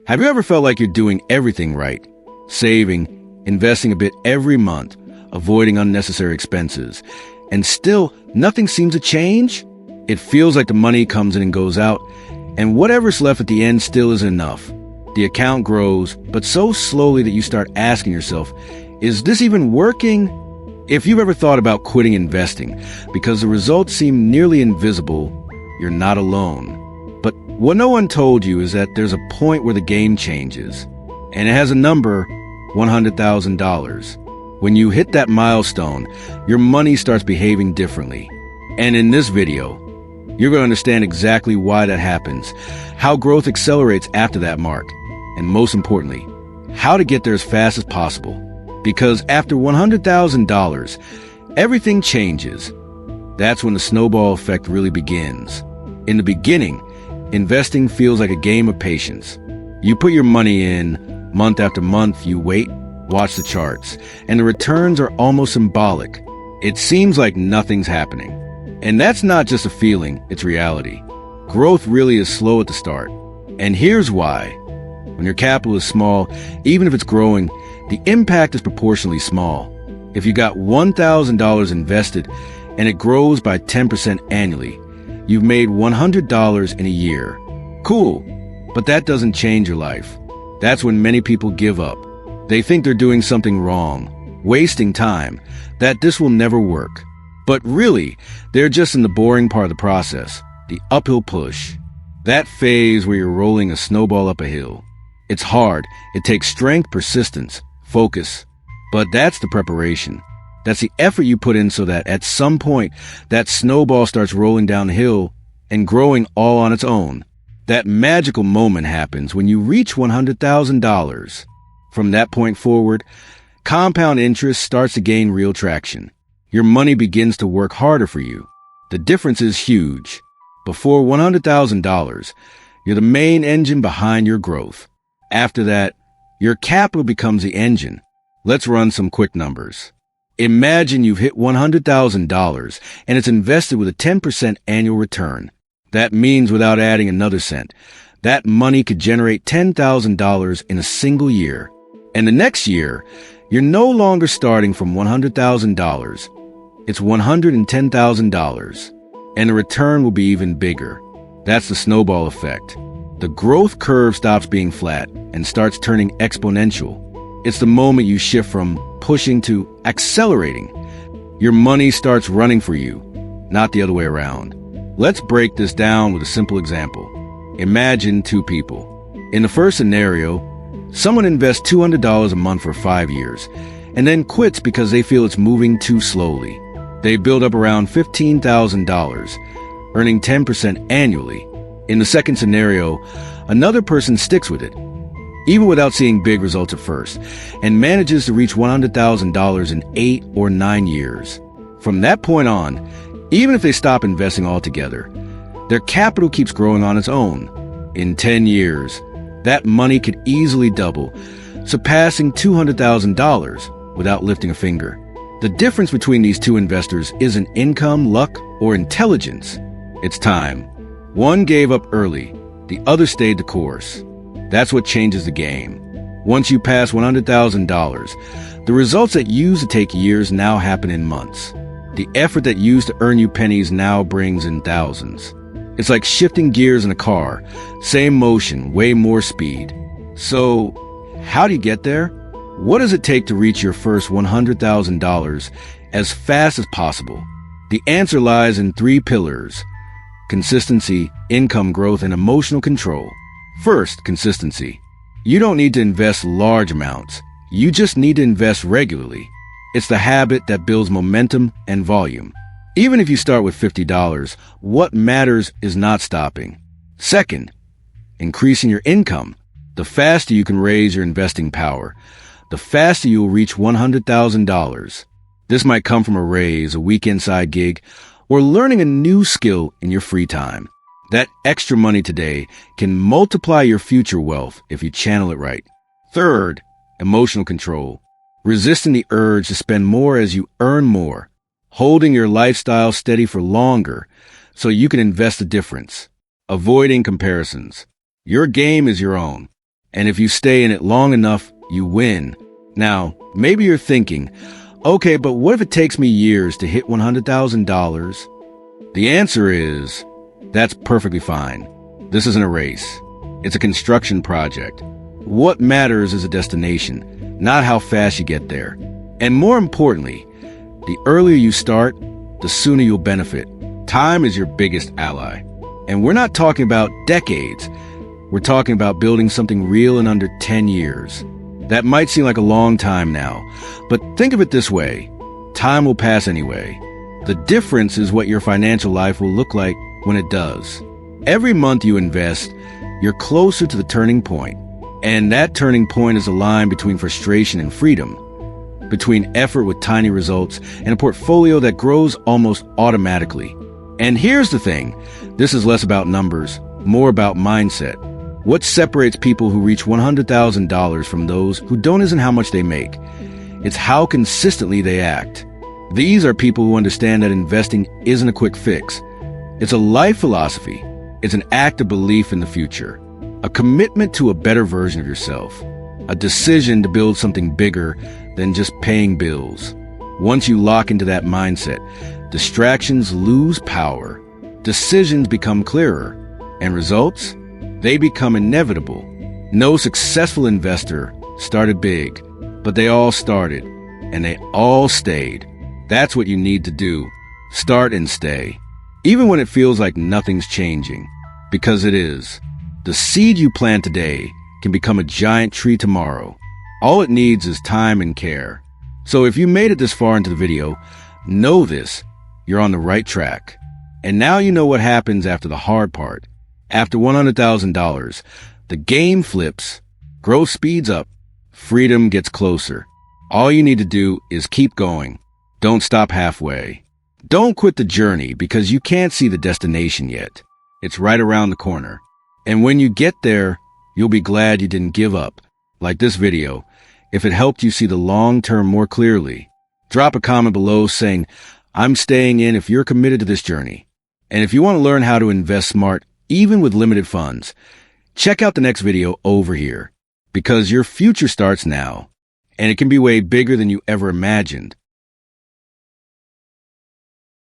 Have you ever felt like you're doing everything right? Saving, investing a bit every month, avoiding unnecessary expenses, and still nothing seems to change? It feels like the money comes in and goes out, and whatever's left at the end still isn't enough. The account grows, but so slowly that you start asking yourself, is this even working? If you've ever thought about quitting investing because the results seem nearly invisible, you're not alone. But what no one told you is that there's a point where the game changes, and it has a number, $100,000. When you hit that milestone, your money starts behaving differently. And in this video, you're going to understand exactly why that happens, how growth accelerates after that mark, and most importantly, how to get there as fast as possible. Because after $100,000, everything changes. That's when the snowball effect really begins. In the beginning, investing feels like a game of patience. You put your money in, month after month, you wait, watch the charts, and the returns are almost symbolic. It seems like nothing's happening. And that's not just a feeling, it's reality. Growth really is slow at the start. And here's why. When your capital is small, even if it's growing, the impact is proportionally small. If you got $1,000 invested and it grows by 10% annually, you've made $100 in a year. Cool, but that doesn't change your life. That's when many people give up. They think they're doing something wrong, wasting time, that this will never work. But really, they're just in the boring part of the process, the uphill push. That phase where you're rolling a snowball up a hill. It's hard, it takes strength, persistence, focus. But that's the preparation. That's the effort you put in so that at some point, that snowball starts rolling down the hill and growing all on its own. That magical moment happens when you reach $100,000. From that point forward, compound interest starts to gain real traction. Your money begins to work harder for you. The difference is huge. Before $100,000, you're the main engine behind your growth. After that, your capital becomes the engine. Let's run some quick numbers. Imagine you've hit $100,000 and it's invested with a 10% annual return. That means without adding another cent, that money could generate $10,000 in a single year. And the next year, you're no longer starting from $100,000. It's $110,000. And the return will be even bigger. That's the snowball effect. The growth curve stops being flat and starts turning exponential. It's the moment you shift from pushing to accelerating. Your money starts running for you, not the other way around. Let's break this down with a simple example. Imagine two people. In the first scenario, someone invests $200 a month for 5 years and then quits because they feel it's moving too slowly. They build up around $15,000, earning 10% annually. In the second scenario, another person sticks with it, even without seeing big results at first, and manages to reach $100,000 in 8 or 9 years. From that point on, even if they stop investing altogether, their capital keeps growing on its own. In 10 years, that money could easily double, surpassing $200,000 without lifting a finger. The difference between these two investors isn't income, luck, or intelligence. It's time. One gave up early, the other stayed the course. That's what changes the game. Once you pass $100,000, the results that used to take years now happen in months. The effort that used to earn you pennies now brings in thousands. It's like shifting gears in a car. Same motion, way more speed. So, how do you get there? What does it take to reach your first $100,000 as fast as possible? The answer lies in 3 pillars: consistency, income growth, and emotional control. First, consistency. You don't need to invest large amounts. You just need to invest regularly. It's the habit that builds momentum and volume. Even if you start with $50, what matters is not stopping. Second, increasing your income. The faster you can raise your investing power, the faster you will reach $100,000. This might come from a raise, a weekend side gig, or learning a new skill in your free time. That extra money today can multiply your future wealth if you channel it right. Third, emotional control. Resisting the urge to spend more as you earn more. Holding your lifestyle steady for longer so you can invest the difference. Avoiding comparisons. Your game is your own. And if you stay in it long enough, you win. Now, maybe you're thinking, okay, but what if it takes me years to hit $100,000? The answer is, that's perfectly fine. This isn't a race. It's a construction project. What matters is a destination, not how fast you get there. And more importantly, the earlier you start, the sooner you'll benefit. Time is your biggest ally. And we're not talking about decades. We're talking about building something real in under 10 years. That might seem like a long time now, but think of it this way. Time will pass anyway. The difference is what your financial life will look like when it does. Every month you invest, you're closer to the turning point. And that turning point is a line between frustration and freedom, between effort with tiny results and a portfolio that grows almost automatically. And here's the thing, this is less about numbers, more about mindset. What separates people who reach $100,000 from those who don't isn't how much they make. It's how consistently they act. These are people who understand that investing isn't a quick fix. It's a life philosophy. It's an act of belief in the future, a commitment to a better version of yourself, a decision to build something bigger than just paying bills. Once you lock into that mindset, distractions lose power, decisions become clearer, and results? They become inevitable. No successful investor started big, but they all started, and they all stayed. That's what you need to do. Start and stay. Even when it feels like nothing's changing, because it is. The seed you plant today can become a giant tree tomorrow. All it needs is time and care. So if you made it this far into the video, know this, you're on the right track. And now you know what happens after the hard part. After $100,000, the game flips, growth speeds up, freedom gets closer. All you need to do is keep going. Don't stop halfway. Don't quit the journey because you can't see the destination yet. It's right around the corner. And when you get there, you'll be glad you didn't give up. Like this video, if it helped you see the long term more clearly. Drop a comment below saying, I'm staying in if you're committed to this journey. And if you want to learn how to invest smart, even with limited funds, check out the next video over here. Because your future starts now. And it can be way bigger than you ever imagined.